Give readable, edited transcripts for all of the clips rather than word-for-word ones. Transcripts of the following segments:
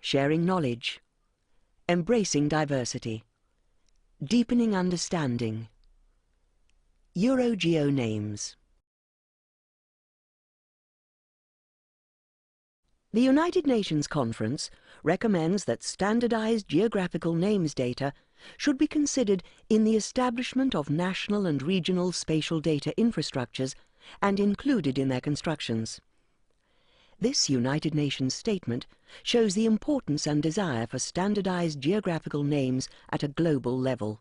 sharing knowledge, embracing diversity, deepening understanding. Euro GeoNames. The United Nations Conference recommends that standardized geographical names data should be considered in the establishment of national and regional spatial data infrastructures and included in their constructions. This United Nations statement shows the importance and desire for standardized geographical names at a global level.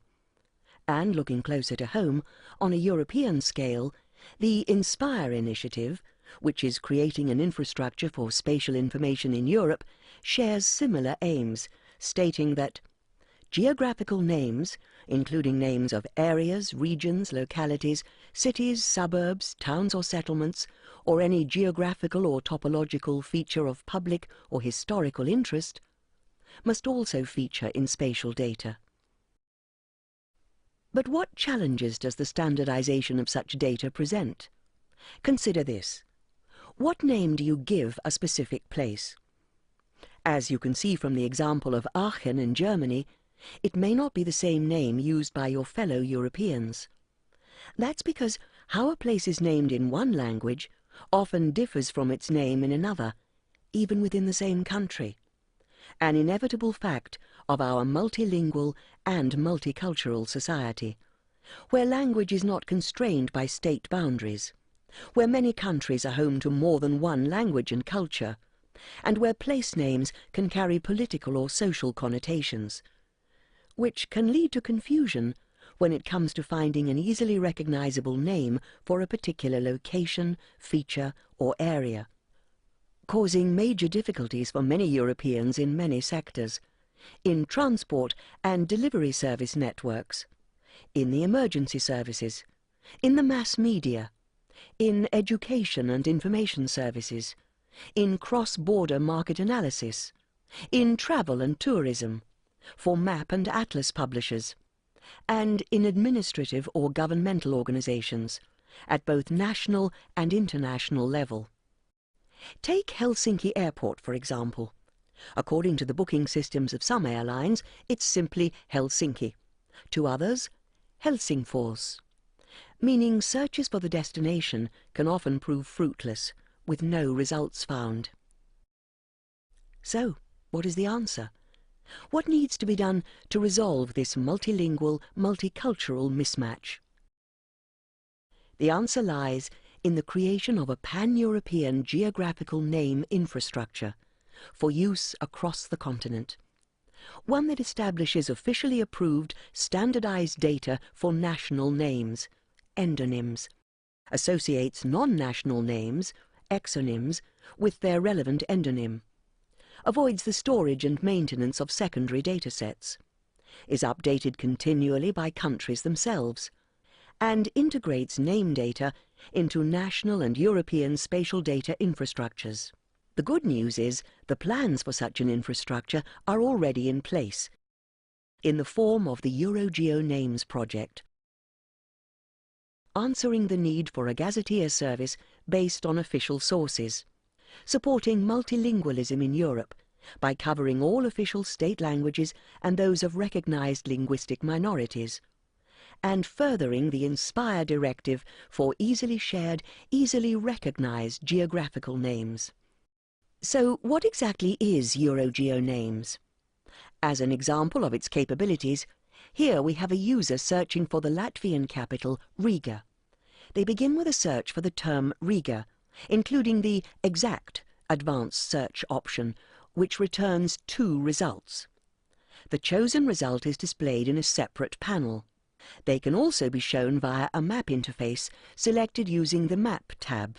And looking closer to home, on a European scale, the INSPIRE initiative, which is creating an infrastructure for spatial information in Europe, shares similar aims, stating that geographical names, including names of areas, regions, localities, cities, suburbs, towns or settlements, or any geographical or topological feature of public or historical interest, must also feature in spatial data. But what challenges does the standardization of such data present? Consider this. What name do you give a specific place? As you can see from the example of Aachen in Germany, it may not be the same name used by your fellow Europeans. That's because how a place is named in one language often differs from its name in another, even within the same country. An inevitable fact of our multilingual and multicultural society, where language is not constrained by state boundaries, where many countries are home to more than one language and culture, and where place names can carry political or social connotations, which can lead to confusion when it comes to finding an easily recognizable name for a particular location, feature, or area, causing major difficulties for many Europeans in many sectors, in transport and delivery service networks, in the emergency services, in the mass media, in education and information services, in cross-border market analysis, in travel and tourism, for map and atlas publishers, and in administrative or governmental organizations, at both national and international level. Take Helsinki Airport, for example. According to the booking systems of some airlines, it's simply Helsinki. To others, Helsingfors, meaning searches for the destination can often prove fruitless, with no results found. So, what is the answer? What needs to be done to resolve this multilingual, multicultural mismatch? The answer lies in the creation of a pan-European geographical name infrastructure for use across the continent, one that establishes officially approved standardized data for national names, endonyms, associates non-national names, exonyms, with their relevant endonym, avoids the storage and maintenance of secondary data sets, is updated continually by countries themselves, and integrates name data into national and European spatial data infrastructures. The good news is the plans for such an infrastructure are already in place, in the form of the Euro GeoNames project, answering the need for a gazetteer service based on official sources, supporting multilingualism in Europe by covering all official state languages and those of recognized linguistic minorities, and furthering the INSPIRE directive for easily shared, easily recognized geographical names. So what exactly is Euro GeoNames? As an example of its capabilities, here we have a user searching for the Latvian capital, Riga. They begin with a search for the term Riga, including the exact advanced search option, which returns 2 results. The chosen result is displayed in a separate panel. They can also be shown via a map interface selected using the Map tab.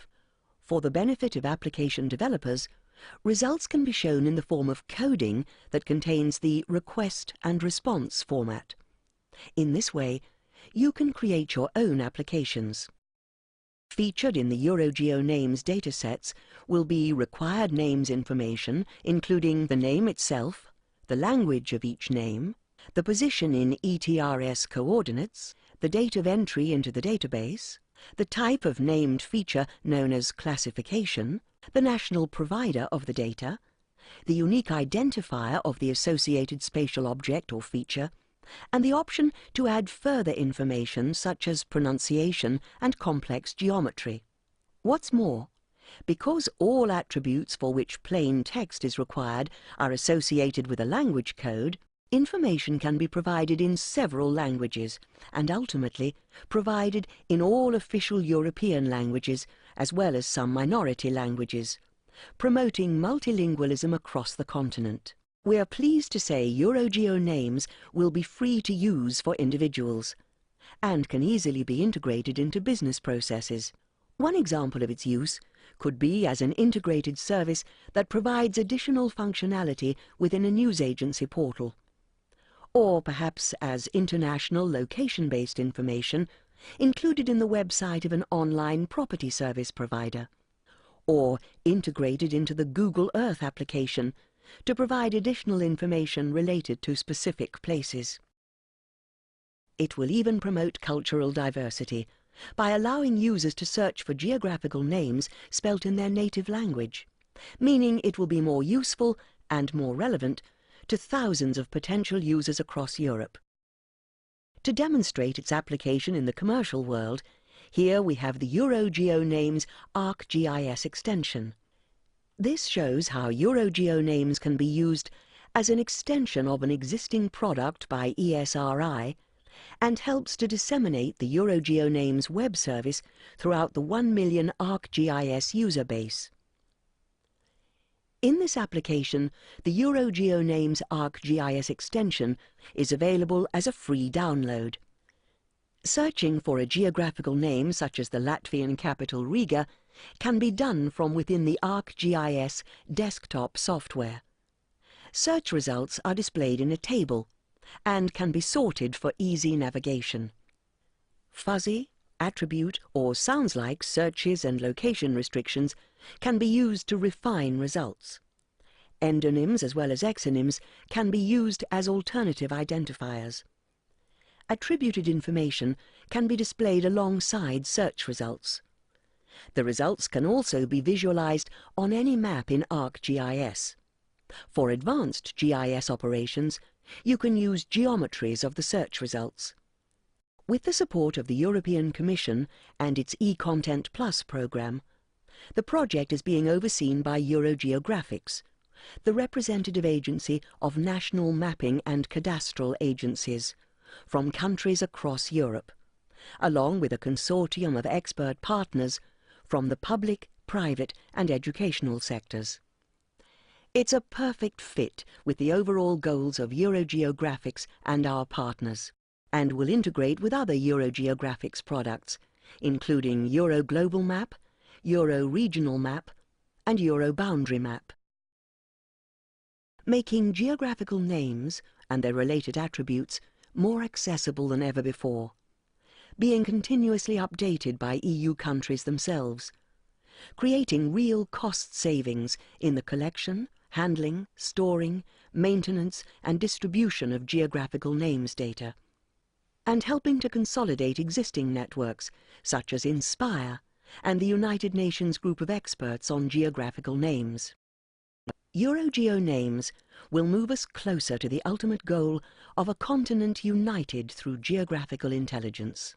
For the benefit of application developers, results can be shown in the form of coding that contains the request and response format. In this way, you can create your own applications. Featured in the Euro GeoNames datasets will be required names information, including the name itself, the language of each name, the position in ETRS coordinates, the date of entry into the database, the type of named feature known as classification, the national provider of the data, the unique identifier of the associated spatial object or feature, and the option to add further information such as pronunciation and complex geometry. What's more, because all attributes for which plain text is required are associated with a language code, information can be provided in several languages and ultimately provided in all official European languages as well as some minority languages, promoting multilingualism across the continent. We are pleased to say Euro GeoNames will be free to use for individuals and can easily be integrated into business processes. One example of its use could be as an integrated service that provides additional functionality within a news agency portal, or perhaps as international location-based information included in the website of an online property service provider, or integrated into the Google Earth application to provide additional information related to specific places. It will even promote cultural diversity by allowing users to search for geographical names spelt in their native language, meaning it will be more useful and more relevant to thousands of potential users across Europe. To demonstrate its application in the commercial world, here we have the Euro GeoNames ArcGIS Extension. This shows how Euro GeoNames can be used as an extension of an existing product by ESRI and helps to disseminate the Euro GeoNames web service throughout the 1 million ArcGIS user base. In this application, the Euro GeoNames ArcGIS extension is available as a free download. Searching for a geographical name such as the Latvian capital Riga can be done from within the ArcGIS desktop software. Search results are displayed in a table and can be sorted for easy navigation. Fuzzy, attribute, or sounds-like searches and location restrictions can be used to refine results. Endonyms as well as exonyms can be used as alternative identifiers. Attributed information can be displayed alongside search results. The results can also be visualized on any map in ArcGIS. For advanced GIS operations, you can use geometries of the search results. With the support of the European Commission and its eContent Plus programme, the project is being overseen by Euro Geographics, the representative agency of national mapping and cadastral agencies from countries across Europe, along with a consortium of expert partners from the public, private and educational sectors. It's a perfect fit with the overall goals of Euro Geographics and our partners, and will integrate with other Euro Geographics products, including Euro Global Map, Euro Regional Map and Euro Boundary Map. Making geographical names and their related attributes more accessible than ever before, being continuously updated by EU countries themselves, creating real cost savings in the collection, handling, storing, maintenance and distribution of geographical names data, and helping to consolidate existing networks such as INSPIRE and the United Nations Group of Experts on Geographical Names. Euro GeoNames will move us closer to the ultimate goal of a continent united through geographical intelligence.